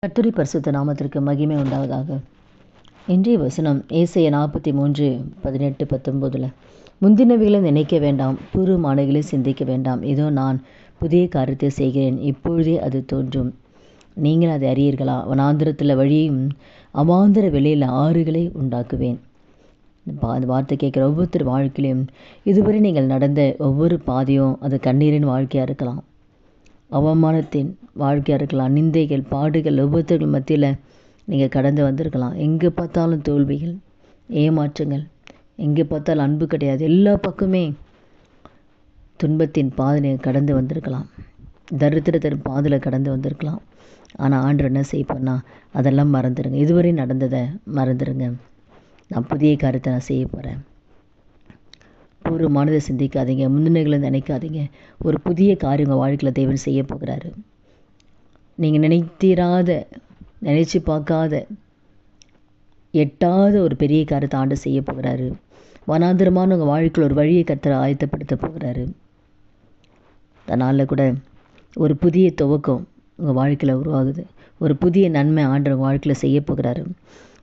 கர்த்தருடைய பரிசுத்த நாமத்திற்கு மகிமை உண்டாவதாக. இன்றைய வசனம் ஏசாயா 43:18-19. முந்தினவைகளை நினைக்க வேண்டாம், பூர்வமானவைகளை சிந்திக்க வேண்டாம். இதோ நான் புதிய காரியத்தை செய்கிறேன், இப்பொழுதே அது தோன்றும், நீங்கள் அதை அறியீர்களா? வனாந்திரத்தில் வழியையும் அவாந்தர வெளியில் ஆறுகளை உண்டாக்குவேன். அந்த வார்த்தை கேட்குற ஒவ்வொருத்தர் வாழ்க்கையிலையும் இதுவரை நீங்கள் நடந்த ஒவ்வொரு பாதையும் அது கண்ணீரின் வாழ்க்கையாக இருக்கலாம், அவமானத்தின் வாழ்க்கையாக இருக்கலாம், நிந்தைகள், பாடுகள், ஒவ்வொருத்தர்கள் மத்தியில் நீங்கள் கடந்து வந்திருக்கலாம். எங்கே பார்த்தாலும் தோல்விகள், ஏமாற்றங்கள், எங்கே பார்த்தாலும் அன்பு கிடையாது, எல்லா பக்கமே துன்பத்தின் பாதை கடந்து வந்திருக்கலாம், தரித்திரத்தின் பாதையில் கடந்து வந்திருக்கலாம். ஆனால் ஆண்டவர் என்ன செய்யப்போனா, அதெல்லாம் மறந்துடுங்க. இதுவரை நடந்ததை மறந்துடுங்க. நான் புதிய காரியத்தை நான் செய்ய போகிறேன். பூர்வமானதை சிந்திக்காதீங்க, முன்னிலைகளை நினைக்காதீங்க. ஒரு புதிய காரியம் உங்கள் வாழ்க்கையில் தேவன் செய்ய போகிறாரு. நீங்கள் நினைச்சு பார்க்காத, எட்டாத ஒரு பெரிய காரியத்தை ஆண்டு செய்ய போகிறாரு. வனாந்திரமான உங்கள் வாழ்க்கையில் ஒரு வழியை கர்த்தர் ஆயத்தப்படுத்த போகிறாரு. அதனால் கூட ஒரு புதிய துவக்கம் உங்கள் வாழ்க்கையில் உருவாகுது. ஒரு புதிய நன்மை ஆண்டு உங்கள் வாழ்க்கையில் செய்ய போகிறாரு.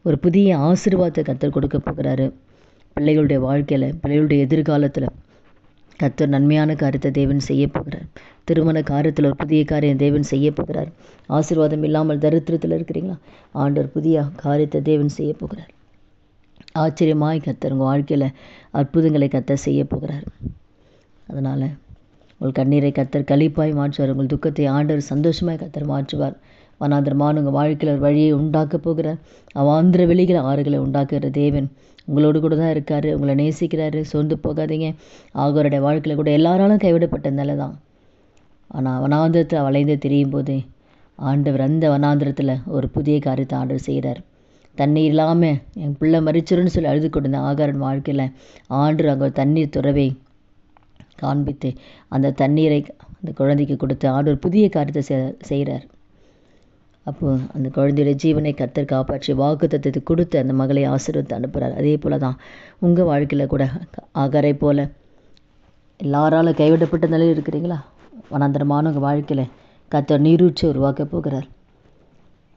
ஒரு புதிய ஆசீர்வாதத்தை கர்த்தர் கொடுக்க போகிறாரு. பிள்ளைகளுடைய வாழ்க்கையில், பிள்ளைகளுடைய எதிர்காலத்தில் கர்த்தர் நன்மையான காரியத்தை தேவன் செய்ய போகிறார். திருமண காரியத்தில் ஒரு புதிய காரியம் தேவன் செய்ய போகிறார். ஆசீர்வாதம் இல்லாமல் தரித்திரத்தில் இருக்கிறீங்களா? ஆண்டவர் புதிய காரியத்தை தேவன் செய்ய போகிறார். ஆச்சரியமாய் கர்த்தர் உங்கள் வாழ்க்கையில் அற்புதங்களை கர்த்தர் செய்ய போகிறார். அதனால் உங்கள் கண்ணீரை கர்த்தர் களிப்பாய் மாற்றுவார். உங்கள் துக்கத்தை ஆண்டவர் சந்தோஷமாய் கர்த்தர் மாற்றுவார். வனாந்திரமான உங்கள் வாழ்க்கையில் ஒரு வழியை உண்டாக்க போகிறார். அவாந்திர வெளிகளை ஆறுகளை உண்டாக்குகிற தேவன் உங்களோடு கூட தான் இருக்கார். உங்களை நேசிக்கிறாரு. சோர்ந்து போகாதீங்க. ஆகோருடைய வாழ்க்கையில் கூட எல்லாராலும் கைவிடப்பட்ட நிலை தான். ஆனால் வனாந்திரத்தை வளைந்து திரியும் போது ஆண்டவர் அந்த வனாந்திரத்தில் ஒரு புதிய காரியத்தை ஆண்டவர் செய்கிறார். தண்ணீர் இல்லாமல் என் பிள்ளை மறிச்சிருன்னு சொல்லி அழுது கொண்டு ஆகாரன் வாழ்க்கையில் ஆண்டவர் அங்கே தண்ணீர் துறவை காண்பித்து அந்த தண்ணீரை அந்த குழந்தைக்கு கொடுத்து ஆண்டவர் புதிய காரியத்தை செய்கிறார். அப்போது அந்த குழந்தையுடைய ஜீவனை கர்த்தர் காப்பாற்றி வாக்குத்தத்தத்தை கொடுத்து அந்த மகளை ஆசீர்வதித்து அனுப்புகிறார். அதே போல் தான் உங்கள் வாழ்க்கையில் கூட ஆகாரை போல் எல்லாராலும் கைவிடப்பட்ட நிலையில் இருக்கிறீங்களா? வனாந்தரமான உங்கள் வாழ்க்கையில் கர்த்தர் நீரூற்றி உருவாக்க போகிறார்.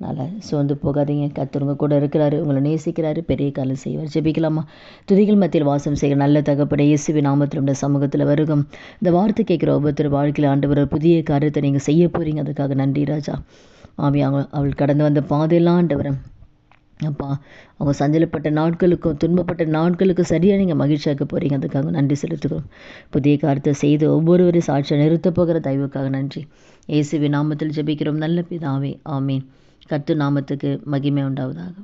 அதனால் சோர்ந்து போகாதீங்க. கர்த்தர் உங்கள் கூட இருக்கிறாரு, உங்களை நேசிக்கிறாரு, பெரிய காலம் செய்வார். ஜெபிக்கலாமா? துதிகள் மத்தியில் வாசம் செய்கிற நல்ல தகப்பனே, இயேசுவின் நாமத்தில் உடைய சமூகத்தில் வருகும். இந்த வார்த்தை கேட்குற ஒவ்வொருத்தர் வாழ்க்கையில் ஆண்டவர் புதிய காரியத்தை நீங்கள் செய்ய போகிறீங்க. அதுக்காக நன்றி ராஜா. ஆமி அவள் கடந்து வந்த பாதையெல்லாம் ஆண்டவர் அப்பா, அவங்க சஞ்சலப்பட்ட நாட்களுக்கும் துன்பப்பட்ட நாட்களுக்கும் சரியாக நீங்கள் மகிழ்ச்சியாக்க போகிறீங்க. அதுக்காக நன்றி செலுத்துகிறோம். புதிய காரியத்தை செய்து ஒவ்வொருவரையும் சாட்சியாக நிறுத்த போகிற தயவுக்காக நன்றி. இயேசுவின் நாமத்தில் ஜெபிக்கிறோம் நல்ல பிதாவே, ஆமீன். கர்த்தர் நாமத்துக்கு மகிமை உண்டாவதாக.